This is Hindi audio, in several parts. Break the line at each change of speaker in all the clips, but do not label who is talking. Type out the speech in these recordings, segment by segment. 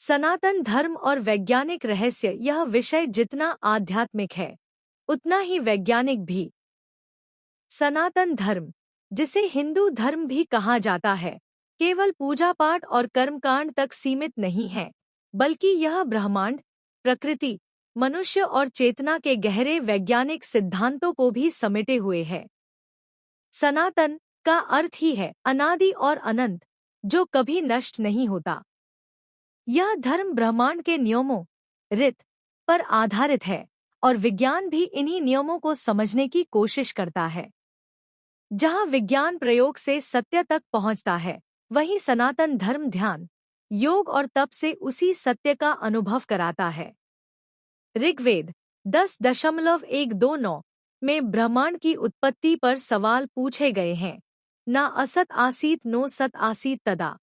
सनातन धर्म और वैज्ञानिक रहस्य। यह विषय जितना आध्यात्मिक है उतना ही वैज्ञानिक भी। सनातन धर्म, जिसे हिंदू धर्म भी कहा जाता है, केवल पूजा पाठ और कर्मकांड तक सीमित नहीं है, बल्कि यह ब्रह्मांड, प्रकृति, मनुष्य और चेतना के गहरे वैज्ञानिक सिद्धांतों को भी समेटे हुए है। सनातन का अर्थ ही है अनादि और अनंत, जो कभी नष्ट नहीं होता। यह धर्म ब्रह्मांड के नियमों, रित पर आधारित है और विज्ञान भी इन्हीं नियमों को समझने की कोशिश करता है। जहाँ विज्ञान प्रयोग से सत्य तक पहुँचता है, वहीं सनातन धर्म ध्यान, योग और तप से उसी सत्य का अनुभव कराता है। ऋग्वेद 10.129 में ब्रह्मांड की उत्पत्ति पर सवाल पूछे गए हैं। ना असत आसीत नो सत आसीत तदा।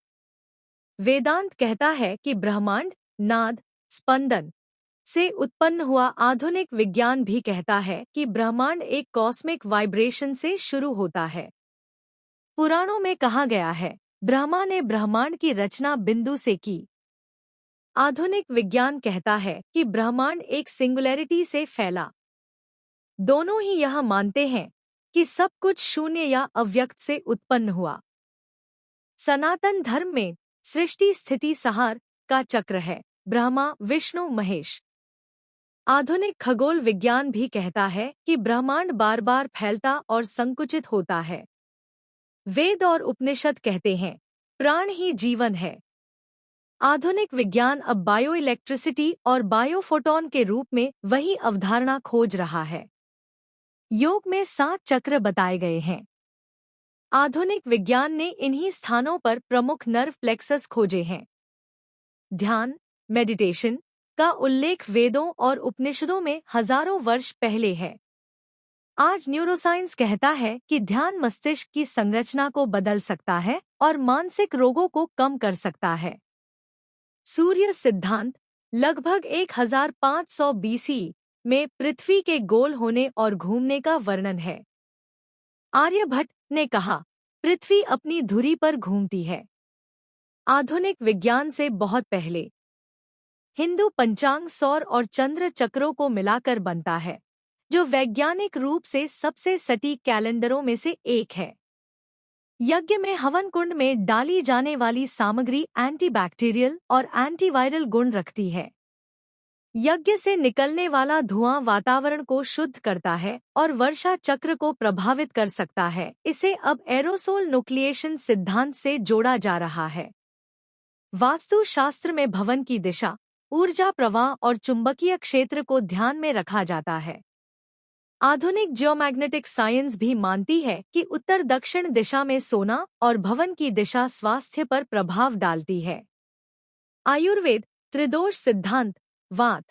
वेदांत कहता है कि ब्रह्मांड नाद, स्पंदन से उत्पन्न हुआ। आधुनिक विज्ञान भी कहता है कि ब्रह्मांड एक कॉस्मिक वाइब्रेशन से शुरू होता है। पुराणों में कहा गया है, ब्रह्मा ने ब्रह्मांड की रचना बिंदु से की। आधुनिक विज्ञान कहता है कि ब्रह्मांड एक सिंगुलैरिटी से फैला। दोनों ही यह मानते हैं कि सब कुछ शून्य या अव्यक्त से उत्पन्न हुआ। सनातन धर्म में सृष्टि स्थिति संहार का चक्र है, ब्रह्मा विष्णु महेश। आधुनिक खगोल विज्ञान भी कहता है कि ब्रह्मांड बार बार फैलता और संकुचित होता है। वेद और उपनिषद कहते हैं, प्राण ही जीवन है। आधुनिक विज्ञान अब बायो इलेक्ट्रिसिटी और बायोफोटॉन के रूप में वही अवधारणा खोज रहा है। योग में 7 चक्र बताए गए हैं। आधुनिक विज्ञान ने इन्हीं स्थानों पर प्रमुख नर्व प्लेक्सस खोजे हैं। ध्यान, मेडिटेशन का उल्लेख वेदों और उपनिषदों में हजारों वर्ष पहले है। आज न्यूरोसाइंस कहता है कि ध्यान मस्तिष्क की संरचना को बदल सकता है और मानसिक रोगों को कम कर सकता है। सूर्य सिद्धांत लगभग 1500 BC में पृथ्वी के गोल होने और घूमने का वर्णन है। आर्यभट्ट ने कहा, पृथ्वी अपनी धुरी पर घूमती है। आधुनिक विज्ञान से बहुत पहले हिंदू पंचांग सौर और चंद्र चक्रों को मिलाकर बनता है, जो वैज्ञानिक रूप से सबसे सटीक कैलेंडरों में से एक है। यज्ञ में हवन कुंड में डाली जाने वाली सामग्री एंटीबैक्टीरियल और एंटीवायरल गुण रखती है। यज्ञ से निकलने वाला धुआं वातावरण को शुद्ध करता है और वर्षा चक्र को प्रभावित कर सकता है। इसे अब एरोसोल न्यूक्लिएशन सिद्धांत से जोड़ा जा रहा है। वास्तुशास्त्र में भवन की दिशा, ऊर्जा प्रवाह और चुंबकीय क्षेत्र को ध्यान में रखा जाता है। आधुनिक जियोमैग्नेटिक साइंस भी मानती है कि उत्तर दक्षिण दिशा में सोना और भवन की दिशा स्वास्थ्य पर प्रभाव डालती है। आयुर्वेद त्रिदोष सिद्धांत वात,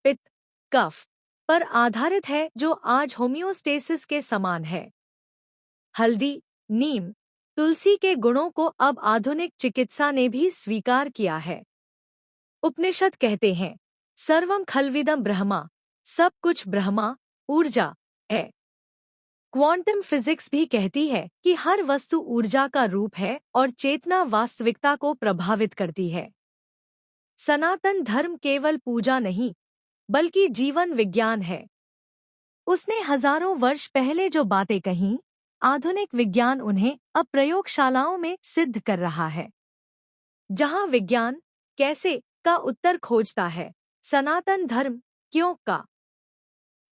पित्त, कफ पर आधारित है, जो आज होम्योस्टेसिस के समान है। हल्दी, नीम, तुलसी के गुणों को अब आधुनिक चिकित्सा ने भी स्वीकार किया है। उपनिषद कहते हैं, सर्वम खल्विदम ब्रह्मा, सब कुछ ब्रह्मा, ऊर्जा है। क्वांटम फिजिक्स भी कहती है कि हर वस्तु ऊर्जा का रूप है और चेतना वास्तविकता को प्रभावित करती है। सनातन धर्म केवल पूजा नहीं, बल्कि जीवन विज्ञान है। उसने हजारों वर्ष पहले जो बातें कहीं, आधुनिक विज्ञान उन्हें अब प्रयोगशालाओं में सिद्ध कर रहा है। जहां विज्ञान कैसे का उत्तर खोजता है, सनातन धर्म क्यों का।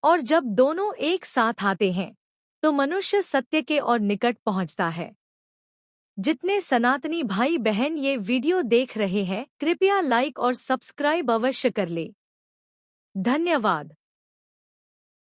और जब दोनों एक साथ आते हैं, तो मनुष्य सत्य के और निकट पहुंचता है। जितने सनातनी भाई बहन ये वीडियो देख रहे हैं, कृपया लाइक और सब्सक्राइब अवश्य कर ले। धन्यवाद।